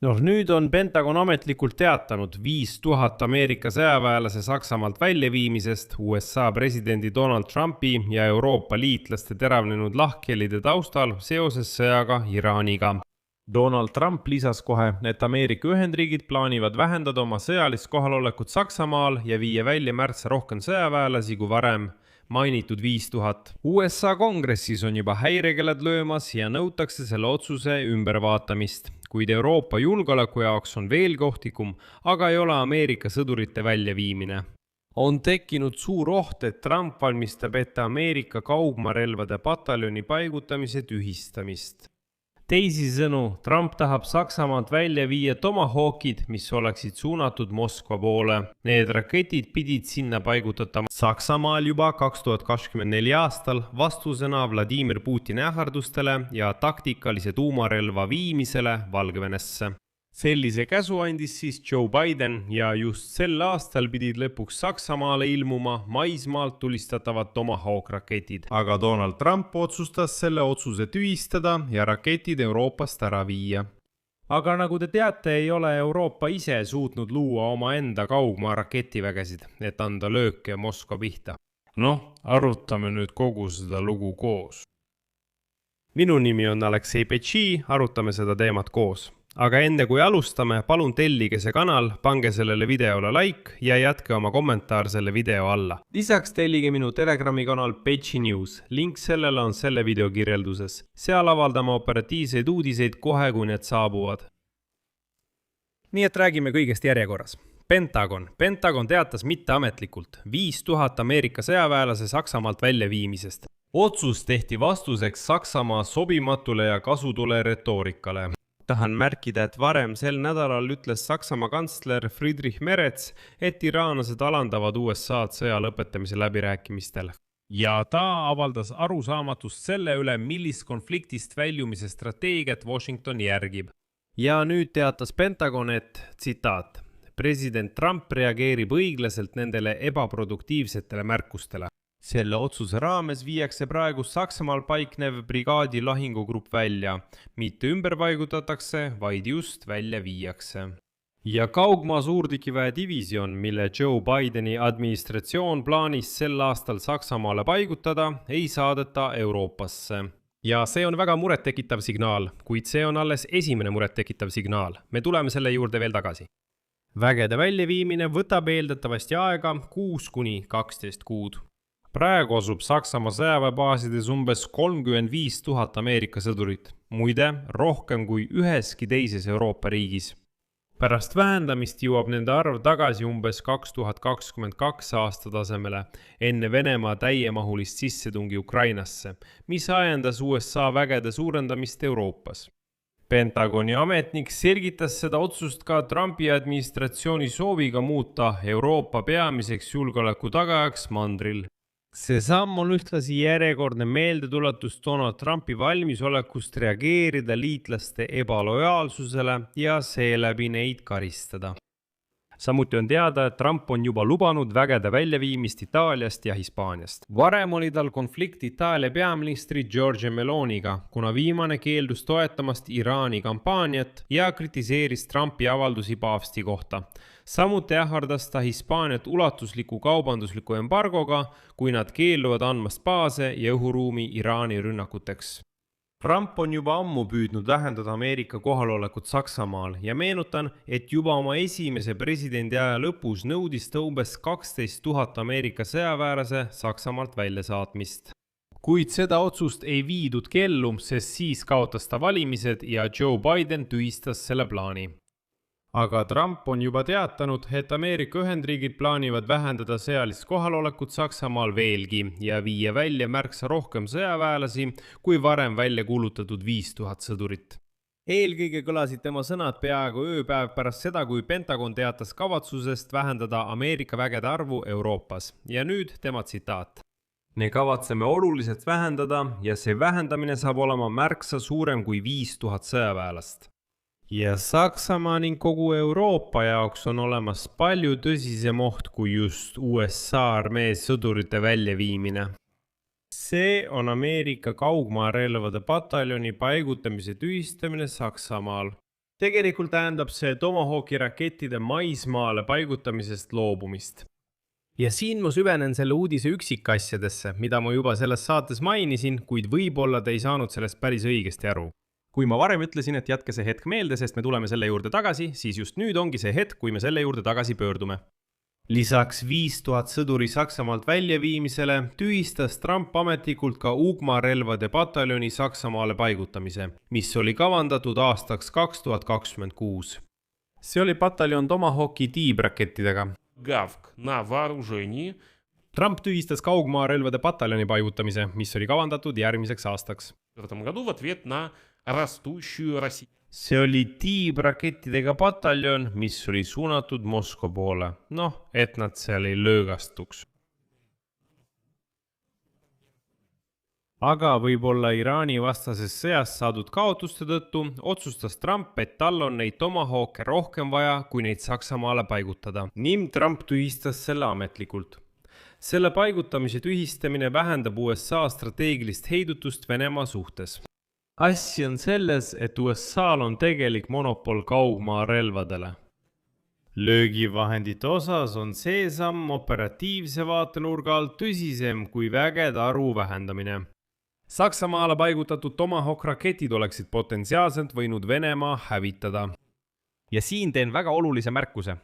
Nüüd on Pentagon ametlikult teatanud 5000 Ameerika sõjaväelase Saksamaalt väljaviimisest USA presidendi Donald Trumpi ja Euroopa liitlaste teravnenud lahkhelide taustal seoses sõjaga Iraaniga. Donald Trump lisas kohe, et Ameerika Ühendriigid plaanivad vähendada oma sõjalist kohalolekut Saksamaal ja viia välja märtsa rohkem sõjaväelasi kui varem. Mainitud 5000. USA kongressis on juba häirekeled löömas ja nõutakse selle otsuse ümbervaatamist, kuid Euroopa julgeoleku jaoks on veel ohtlikum, aga ei ole Ameerika sõdurite väljaviimine. On tekkinud suur oht, et Trump valmistab ette Ameerika kaugmaarelvade pataljoni paigutamise tühistamist. Teisisõnu, Trump tahab Saksamaalt välja viia Tomahawkid, mis oleksid suunatud Moskva poole. Need raketid pidid sinna paigutatama Saksamaal juba 2024 aastal vastusena Vladimir Putini ähvardustele ja taktikalise tuumarelva viimisele Valgevenesse. Sellise käsu andis siis Joe Biden ja just sel aastal pidid lõpuks Saksamaale ilmuma maismaalt tulistatavad Tomahawk raketid. Aga Donald Trump otsustas selle otsuse tühistada ja raketid Euroopast ära viia. Aga nagu te teate, ei ole Euroopa ise suutnud luua omaenda kaugmaa raketivägesid, et anda lööke Moskva pihta. Arutame nüüd kogu seda lugu koos. Minu nimi on Aleksei Petši, arutame seda teemat koos. Aga enne kui alustame, palun tellige see kanal, pange sellele videole like ja jätke oma kommentaar selle video alla. Lisaks tellige minu Telegrami kanal Petši News, link sellele on selle video kirjelduses. Seal avaldame operatiivseid uudiseid kohe, kui need saabuvad. Nii et räägime kõigest järjekorras. Pentagon teatas mitteametlikult 5000 Ameerika sõjaväelase Saksamaalt väljaviimisest. Otsus tehti vastuseks Saksamaa sobimatule ja kasutule retoorikale. Tahan märkida, et varem sel nädalal ütles Saksamaa kantsler Friedrich Merz, et iraanlased alandavad USA-d sõja lõpetamise läbirääkimistel. Ja ta avaldas arusaamatust selle üle, millist konfliktist väljumise strateegiat Washington järgib. Ja nüüd teatas Pentagon, et, tsitaat, president Trump reageerib õiglaselt nendele ebaproduktiivsetele märkustele. Selle otsuse raames viiakse praegu Saksamaal paiknev brigaadi lahingugrupp välja, mitte ümber paigutatakse, vaid just välja viiakse. Ja kaugmaa suurtükiväe division, mille Joe Bideni administratsioon plaanis sel aastal Saksamaale paigutada, ei saadeta Euroopasse. Ja see on väga murettekitav signaal, kuid see on alles esimene murettekitav signaal. Me tuleme selle juurde veel tagasi. Vägede väljaviimine võtab eeldatavasti aega 6–12 kuud. Praegu asub Saksamaa sõjaväebaasides umbes 35 000 Ameerika sõdurit, muide rohkem kui üheski teises Euroopa riigis. Pärast vähendamist jõuab nende arv tagasi umbes 2022 aasta tasemele enne Venemaa täiemahulist sissetungi Ukrainasse, mis ajendas USA vägede suurendamist Euroopas. Pentagoni ametnik selgitas seda otsust ka Trumpi administratsiooni sooviga muuta Euroopa peamiseks julgeoleku tagajaks mandril. See samm on ühtlasi järjekordne meeldetuletus Donald Trumpi valmisolekust reageerida liitlaste ebalojaalsusele ja seeläbi neid karistada. Samuti on teada, et Trump on juba lubanud vägede väljaviimist Itaaliast ja Hispaaniast. Varem oli tal konflikt Itaalia peaministri Giorgia Meloniga, kuna viimane keeldus toetamast Iraani kampaaniat ja kritiseeris Trumpi avaldusi paavsti kohta. Samuti ähvardas ta Hispaaniat ulatusliku kaubandusliku embargoga, kui nad keelduvad andmast baase ja õhuruumi Iraani rünnakuteks. Trump on juba ammu püüdnud vähendada Ameerika kohalolekut Saksamaal ja meenutan, et juba oma esimese presidendi aja lõpus nõudis ta umbes 12 000 Ameerika sõjaväelase Saksamaalt väljasaatmist. Kuid seda otsust ei viidud kellu, sest siis kaotas ta valimised ja Joe Biden tühistas selle plaani. Aga Trump on juba teatanud, et Ameerika Ühendriigid plaanivad vähendada sõjalist kohalolekut Saksamaal veelgi ja viia välja märksa rohkem sõjaväelasi kui varem välja kuulutatud 5000 sõdurit. Eelkõige kõlasid tema sõnad peaaegu ööpäev pärast seda, kui Pentagon teatas kavatsusest vähendada Ameerika vägede arvu Euroopas. Ja nüüd tema tsitaat. Me kavatseme oluliselt vähendada ja see vähendamine saab olema märksa suurem kui 5000 sõjaväelast. Ja Saksamaa ning kogu Euroopa jaoks on olemas palju tõsisem oht kui just USA armee sõdurite väljaviimine. See on Ameerika kaugmaarelvade pataljoni paigutamise tühistamine Saksamaal. Tegelikult tähendab see Tomahawki rakettide maismaale paigutamisest loobumist. Ja siin ma süvenen selle uudise üksikasjadesse, mida ma juba selles saates mainisin, kuid võib-olla te ei saanud sellest päris õigesti aru. Kui ma varem ütlesin, et jätke see hetk meelde, sest me tuleme selle juurde tagasi, siis just nüüd ongi see hetk, kui me selle juurde tagasi pöördume. Lisaks 5000 sõduri Saksamaalt väljaviimisele tühistas Trump ametlikult ka UGMA relvade pataljoni Saksamaale paigutamise, mis oli kavandatud aastaks 2026. See oli pataljon Tomahawki tiibrakettidega. Гавк на вооружении. Trump tühistas ka UGMA relvade pataljoni paigutamise, mis oli kavandatud järgmiseks aastaks. В этом году в ответ на rastущую Россию. See oli tiibrakettidega pataljon, mis oli suunatud Moskva poole. Et nad seal ei löögastuks. Aga võib-olla Iraani vastases sõjas saadud kaotuste tõttu otsustas Trump, et tal on neid Tomahawke rohkem vaja, kui neid Saksamaale paigutada. Nim Trump tühistas selle ametlikult. Selle paigutamise tühistamine vähendab USA strateegilist heidutust Venemaa suhtes. Asi on selles, et USA-l on tegelik monopol kaugmaa relvadele. Löögivahendite osas on see samm operatiivse vaatenurga alt tõsisem kui vägede arvu vähendamine. Saksamaale paigutatud Tomahawk raketid oleksid potentsiaalselt võinud Venemaa hävitada. Ja siin teen väga olulise märkuse.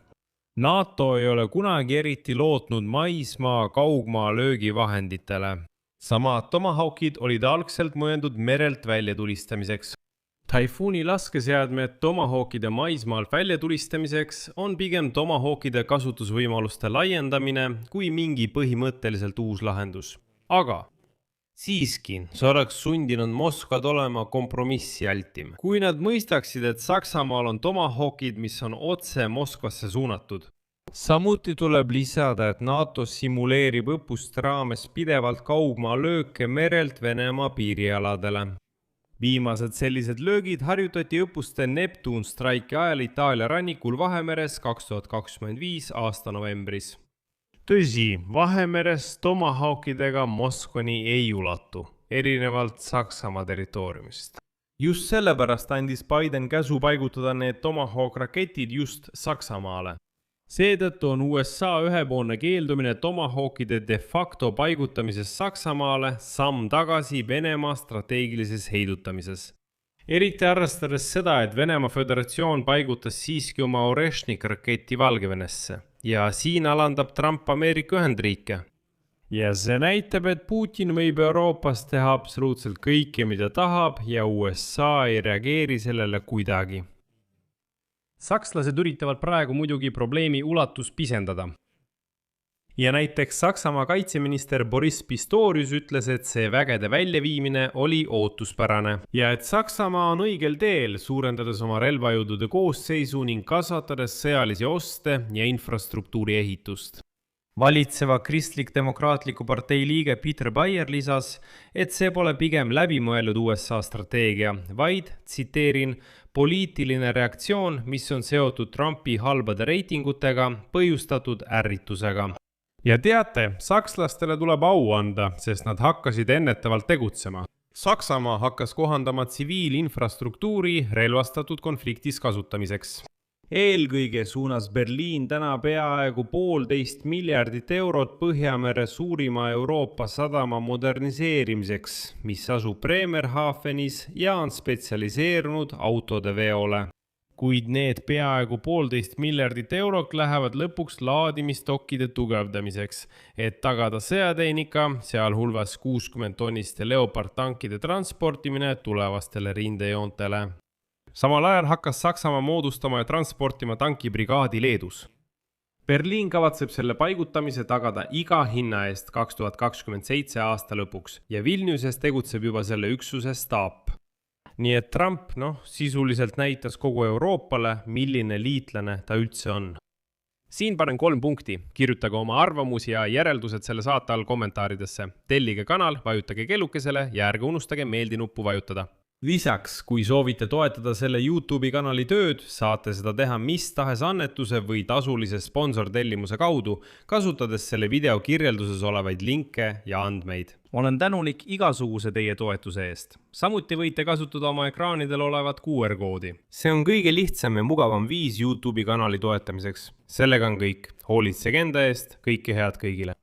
NATO ei ole kunagi eriti lootnud maismaa kaugmaa löögivahenditele. Samad Tomahawkid olid algselt mõeldud merelt väljatulistamiseks. Typhooni laskeseadmed Tomahawkide maismaalt väljatulistamiseks on pigem Tomahawkide kasutusvõimaluste laiendamine kui mingi põhimõtteliselt uus lahendus. Aga siiski, see oleks sundinud Moskvad olema kompromissialtim. Kui nad mõistaksid, et Saksamaal on Tomahawkid, mis on otse Moskvasse suunatud. Samuti tuleb lisada, et NATO simuleerib õppuste raames pidevalt kaugmaa lööke merelt Venemaa piirialadele. Viimased sellised löögid harjutati õppuste Neptune Strike'i ajal Itaalia rannikul Vahemeres 2025 aasta novembris. Tõsi, Vahemeres Tomahawkidega Moskvani ei ulatu, erinevalt Saksamaa territooriumist. Just sellepärast andis Biden käsu paigutada need Tomahawk raketid just Saksamaale. Seetõttu on USA ühepoolne keeldumine Tomahawkide de facto paigutamises Saksamaale samm tagasi Venemaa strateegilises heidutamises. Eriti arvestades seda, et Venemaa Föderatsioon paigutas siiski oma Oreshnik raketi Valgevenesse ja siin alandab Trump Ameerika Ühendriike. Ja see näitab, et Putin võib Euroopas teha absoluutselt kõike, mida tahab ja USA ei reageeri sellele kuidagi. Sakslased üritavad praegu muidugi probleemi ulatus pisendada. Ja näiteks Saksamaa kaitseminister Boris Pistorius ütles, et see vägede väljaviimine oli ootuspärane ja et Saksamaa on õigel teel, suurendades oma relvajõudude koosseisu ning kasvatades sõjalisi oste ja infrastruktuuri ehitust. Valitseva kristlik-demokraatliku partei liige Peter Bayer lisas, et see pole pigem läbimõeldud USA strateegia, vaid, tsiteerin, poliitiline reaktsioon, mis on seotud Trumpi halbade reitingutega, põhjustatud ärritusega. Ja teate, sakslastele tuleb au anda, sest nad hakkasid ennetavalt tegutsema. Saksamaa hakkas kohandama tsiviilinfrastruktuuri relvastatud konfliktis kasutamiseks. Eelkõige suunas Berliin täna peaaegu 1,5 miljardit eurot Põhjamere suurima Euroopa sadama moderniseerimiseks, mis asub Bremerhavenis ja on spetsialiseerunud autode veole. Kuid need peaaegu 1,5 miljardit eurot lähevad lõpuks laadimistokkide tugevdamiseks, et tagada sõjatehnika, sealhulgas 60 tonniste Leopard tankide transportimine tulevastele rindejoontele. Samal ajal hakkas Saksamaa moodustama ja transportima tankibrigaadi Leedus. Berliin kavatseb selle paigutamise tagada iga hinna eest 2027 aasta lõpuks ja Vilniuses tegutseb juba selle üksuse staap. Nii et Trump sisuliselt näitas kogu Euroopale, milline liitlane ta üldse on. Siin panen 3 punkti, kirjutage oma arvamusi ja järeldused selle saate all kommentaaridesse. Tellige kanal, vajutage kellukesele ja ärge unustage meeldinuppu vajutada. Lisaks, kui soovite toetada selle YouTube'i kanali tööd, saate seda teha mis tahes annetuse või tasulise sponsortellimuse kaudu, kasutades selle video kirjelduses olevaid linke ja andmeid. Olen tänulik igasuguse teie toetuse eest. Samuti võite kasutada oma ekraanidel olevat QR-koodi. See on kõige lihtsam ja mugavam viis YouTube'i kanali toetamiseks. Sellega on kõik. Hoolitsege enda eest, kõike head kõigile.